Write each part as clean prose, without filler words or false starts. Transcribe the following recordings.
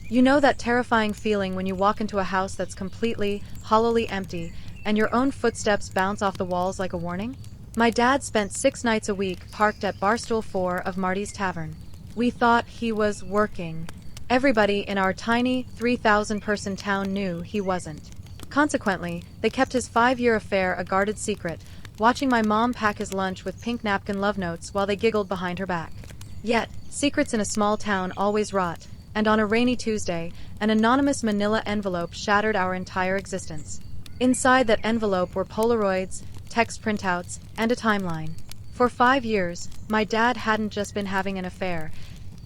You know that terrifying feeling when you walk into a house that's completely, hollowly empty, and your own footsteps bounce off the walls like a warning? My dad spent 6 nights a week parked at Barstool 4 of Marty's Tavern. We thought he was working. Everybody in our tiny, 3,000-person town knew he wasn't. Consequently, they kept his 5-year affair a guarded secret, watching my mom pack his lunch with pink napkin love notes while they giggled behind her back. Yet, secrets in a small town always rot, and on a rainy Tuesday, an anonymous manila envelope shattered our entire existence. Inside that envelope were Polaroids, text printouts, and a timeline. For 5 years, my dad hadn't just been having an affair.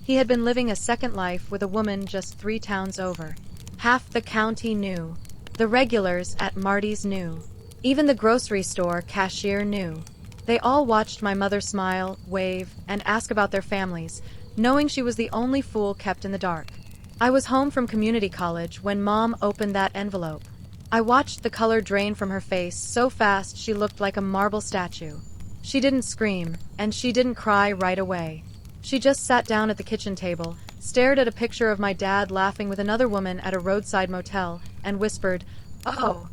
He had been living a second life with a woman just 3 towns over. Half the county knew. The regulars at Marty's knew. Even the grocery store cashier knew. They all watched my mother smile, wave, and ask about their families, knowing she was the only fool kept in the dark. I was home from community college when Mom opened that envelope. I watched the color drain from her face so fast she looked like a marble statue. She didn't scream, and she didn't cry right away. She just sat down at the kitchen table, stared at a picture of my dad laughing with another woman at a roadside motel, and whispered, "Oh."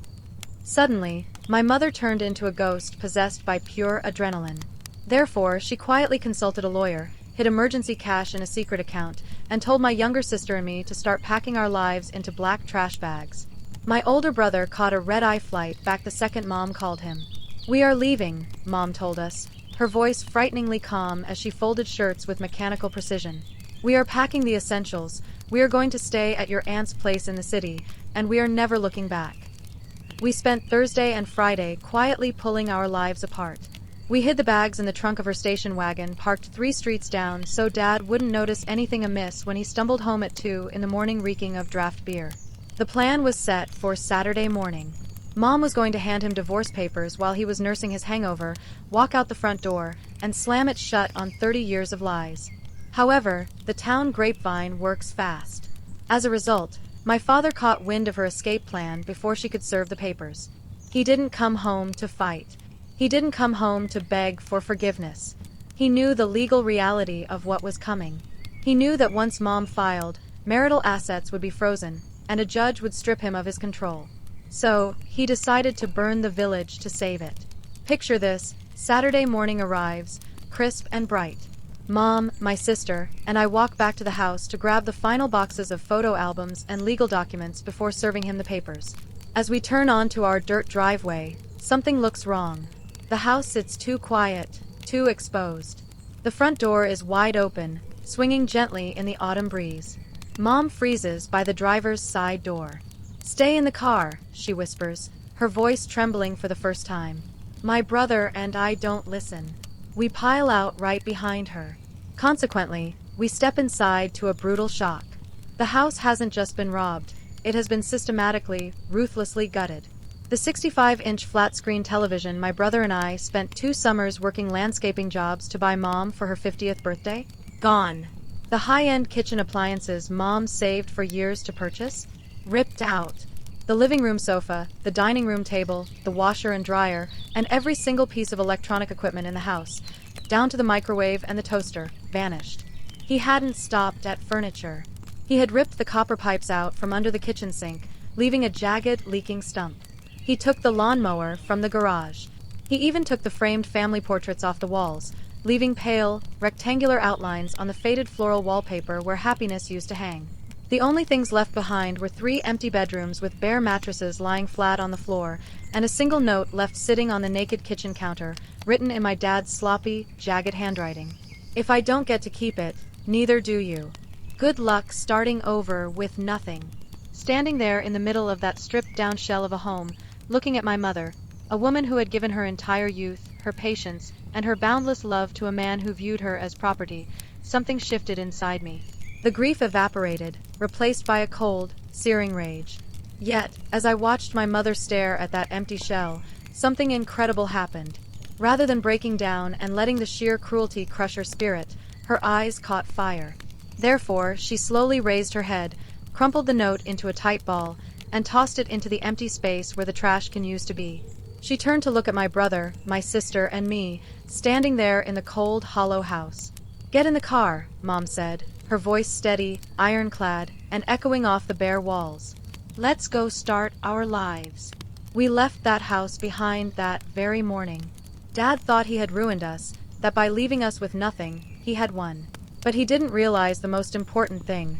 Suddenly, my mother turned into a ghost possessed by pure adrenaline. Therefore, she quietly consulted a lawyer, hid emergency cash in a secret account, and told my younger sister and me to start packing our lives into black trash bags. My older brother caught a red-eye flight back the second Mom called him. "We are leaving," Mom told us, her voice frighteningly calm as she folded shirts with mechanical precision. "We are packing the essentials, we are going to stay at your aunt's place in the city, and we are never looking back." We spent Thursday and Friday quietly pulling our lives apart. We hid the bags in the trunk of her station wagon parked 3 streets down so Dad wouldn't notice anything amiss when he stumbled home at 2 in the morning reeking of draft beer. The plan was set for Saturday morning. Mom was going to hand him divorce papers while he was nursing his hangover, walk out the front door, and slam it shut on 30 years of lies. However, the town grapevine works fast. As a result, my father caught wind of her escape plan before she could serve the papers. He didn't come home to fight. He didn't come home to beg for forgiveness. He knew the legal reality of what was coming. He knew that once Mom filed, marital assets would be frozen, and a judge would strip him of his control. So, he decided to burn the village to save it. Picture this: Saturday morning arrives, crisp and bright. Mom, my sister, and I walk back to the house to grab the final boxes of photo albums and legal documents before serving him the papers. As we turn onto our dirt driveway, something looks wrong. The house sits too quiet, too exposed. The front door is wide open, swinging gently in the autumn breeze. Mom freezes by the driver's side door. "Stay in the car," she whispers, her voice trembling for the first time. My brother and I don't listen. We pile out right behind her. Consequently, we step inside to a brutal shock. The house hasn't just been robbed, it has been systematically, ruthlessly gutted. The 65-inch flat-screen television my brother and I spent 2 summers working landscaping jobs to buy Mom for her 50th birthday? Gone. The high-end kitchen appliances Mom saved for years to purchase? Ripped out. The living room sofa, the dining room table, the washer and dryer, and every single piece of electronic equipment in the house, down to the microwave and the toaster, vanished. He hadn't stopped at furniture. He had ripped the copper pipes out from under the kitchen sink, leaving a jagged, leaking stump. He took the lawnmower from the garage. He even took the framed family portraits off the walls, leaving pale, rectangular outlines on the faded floral wallpaper where happiness used to hang. The only things left behind were 3 empty bedrooms with bare mattresses lying flat on the floor, and a single note left sitting on the naked kitchen counter, written in my dad's sloppy, jagged handwriting. "If I don't get to keep it, neither do you. Good luck starting over with nothing." Standing there in the middle of that stripped-down shell of a home, looking at my mother, a woman who had given her entire youth, her patience, and her boundless love to a man who viewed her as property, something shifted inside me. The grief evaporated, replaced by a cold, searing rage. Yet, as I watched my mother stare at that empty shell, something incredible happened. Rather than breaking down and letting the sheer cruelty crush her spirit, her eyes caught fire. Therefore, she slowly raised her head, crumpled the note into a tight ball, and tossed it into the empty space where the trash can used to be. She turned to look at my brother, my sister, and me, standing there in the cold, hollow house. Get in the car, Mom said, her voice steady, ironclad, and echoing off the bare walls. Let's go start our lives. We left that house behind that very morning. Dad thought he had ruined us, that by leaving us with nothing, he had won. But he didn't realize the most important thing.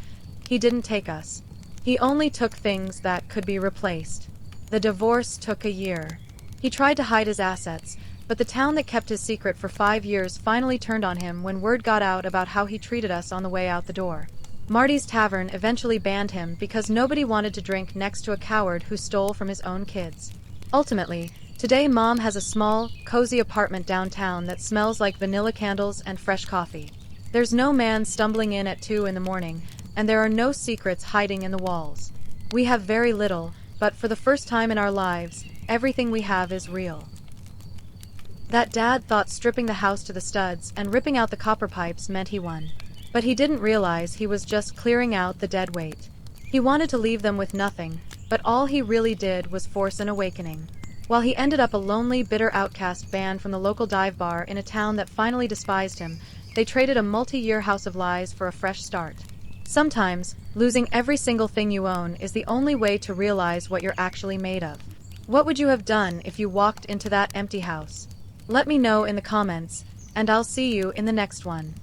He didn't take us. He only took things that could be replaced. The divorce took a year. He tried to hide his assets, but the town that kept his secret for 5 years finally turned on him when word got out about how he treated us on the way out the door. Marty's Tavern eventually banned him because nobody wanted to drink next to a coward who stole from his own kids. Ultimately, today Mom has a small, cozy apartment downtown that smells like vanilla candles and fresh coffee. There's no man stumbling in at 2 in the morning, and there are no secrets hiding in the walls. We have very little, but for the first time in our lives, everything we have is real. That Dad thought stripping the house to the studs and ripping out the copper pipes meant he won. But he didn't realize he was just clearing out the dead weight. He wanted to leave them with nothing, but all he really did was force an awakening. While he ended up a lonely, bitter outcast banned from the local dive bar in a town that finally despised him, they traded a multi-year house of lies for a fresh start. Sometimes, losing every single thing you own is the only way to realize what you're actually made of. What would you have done if you walked into that empty house? Let me know in the comments, and I'll see you in the next one.